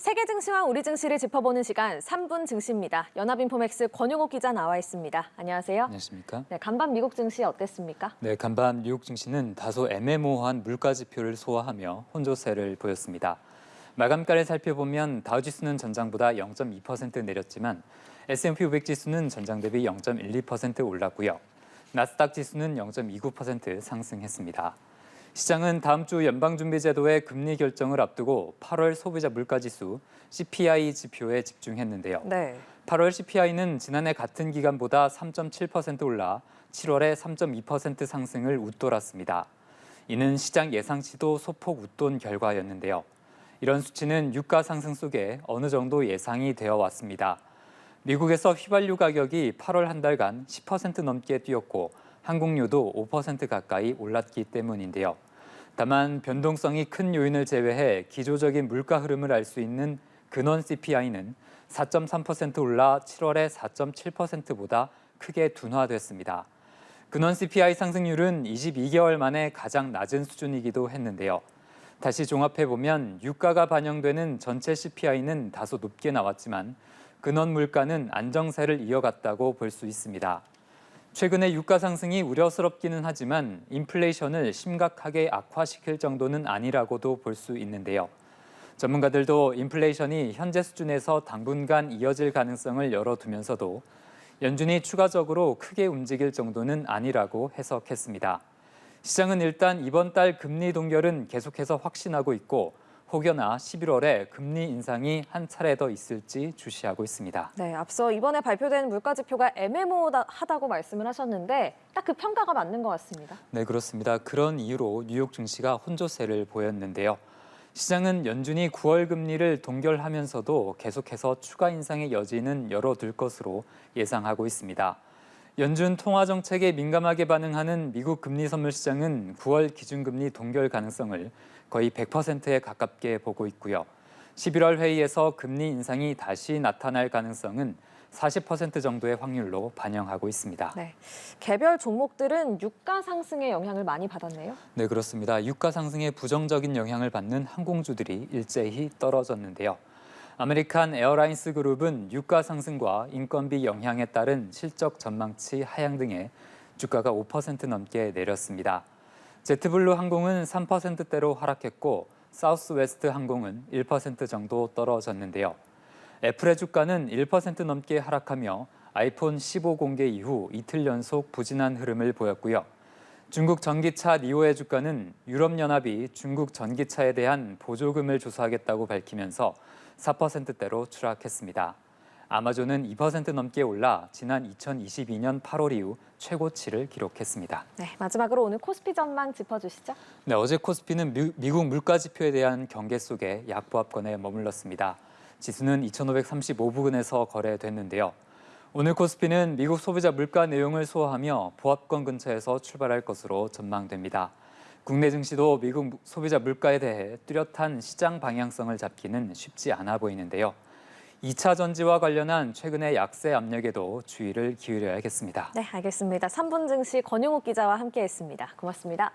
세계 증시와 우리 증시를 짚어보는 시간 3분 증시입니다. 연합인포맥스 권용옥 기자 나와 있습니다. 안녕하세요. 안녕하십니까? 네, 간밤 미국 증시 어땠습니까? 네, 간밤 미국 증시는 다소 애매모호한 물가 지표를 소화하며 혼조세를 보였습니다. 마감가를 살펴보면 다우지수는 전장보다 0.2% 내렸지만 S&P 500 지수는 전장 대비 0.12% 올랐고요. 나스닥 지수는 0.29% 상승했습니다. 시장은 다음 주 연방준비제도의 금리 결정을 앞두고 8월 소비자 물가지수 CPI 지표에 집중했는데요. 네. 8월 CPI는 지난해 같은 기간보다 3.7% 올라 7월에 3.2% 상승을 웃돌았습니다. 이는 시장 예상치도 소폭 웃돈 결과였는데요. 이런 수치는 유가 상승 속에 어느 정도 예상이 되어 왔습니다. 미국에서 휘발유 가격이 8월 한 달간 10% 넘게 뛰었고 항공료도 5% 가까이 올랐기 때문인데요. 다만 변동성이 큰 요인을 제외해 기조적인 물가 흐름을 알 수 있는 근원 CPI는 4.3% 올라 7월에 4.7%보다 크게 둔화됐습니다. 근원 CPI 상승률은 22개월 만에 가장 낮은 수준이기도 했는데요. 다시 종합해보면 유가가 반영되는 전체 CPI는 다소 높게 나왔지만 근원 물가는 안정세를 이어갔다고 볼 수 있습니다. 최근의 유가 상승이 우려스럽기는 하지만 인플레이션을 심각하게 악화시킬 정도는 아니라고도 볼 수 있는데요. 전문가들도 인플레이션이 현재 수준에서 당분간 이어질 가능성을 열어두면서도 연준이 추가적으로 크게 움직일 정도는 아니라고 해석했습니다. 시장은 일단 이번 달 금리 동결은 계속해서 확신하고 있고 혹여나 11월에 금리 인상이 한 차례 더 있을지 주시하고 있습니다. 네, 앞서 이번에 발표된 물가 지표가 애매모호하다고 말씀을 하셨는데 딱 그 평가가 맞는 것 같습니다. 네, 그렇습니다. 그런 이유로 뉴욕 증시가 혼조세를 보였는데요. 시장은 연준이 9월 금리를 동결하면서도 계속해서 추가 인상의 여지는 열어둘 것으로 예상하고 있습니다. 연준 통화 정책에 민감하게 반응하는 미국 금리 선물 시장은 9월 기준금리 동결 가능성을 거의 100%에 가깝게 보고 있고요. 11월 회의에서 금리 인상이 다시 나타날 가능성은 40% 정도의 확률로 반영하고 있습니다. 네, 개별 종목들은 유가 상승의 영향을 많이 받았네요. 네, 그렇습니다. 유가 상승에 부정적인 영향을 받는 항공주들이 일제히 떨어졌는데요. 아메리칸 에어라인스 그룹은 유가 상승과 인건비 영향에 따른 실적 전망치 하향 등에 주가가 5% 넘게 내렸습니다. 제트블루 항공은 3%대로 하락했고 사우스웨스트 항공은 1% 정도 떨어졌는데요. 애플의 주가는 1% 넘게 하락하며 아이폰 15 공개 이후 이틀 연속 부진한 흐름을 보였고요. 중국 전기차 니오의 주가는 유럽연합이 중국 전기차에 대한 보조금을 조사하겠다고 밝히면서 4%대로 추락했습니다. 아마존은 2% 넘게 올라 지난 2022년 8월 이후 최고치를 기록했습니다. 네, 마지막으로 오늘 코스피 전망 짚어주시죠. 네, 어제 코스피는 미국 물가 지표에 대한 경계 속에 약보합권에 머물렀습니다. 지수는 2,535부근에서 거래됐는데요. 오늘 코스피는 미국 소비자 물가 내용을 소화하며 보합권 근처에서 출발할 것으로 전망됩니다. 국내 증시도 미국 소비자 물가에 대해 뚜렷한 시장 방향성을 잡기는 쉽지 않아 보이는데요. 2차 전지와 관련한 최근의 약세 압력에도 주의를 기울여야겠습니다. 네, 알겠습니다. 3분 증시 권용욱 기자와 함께했습니다. 고맙습니다.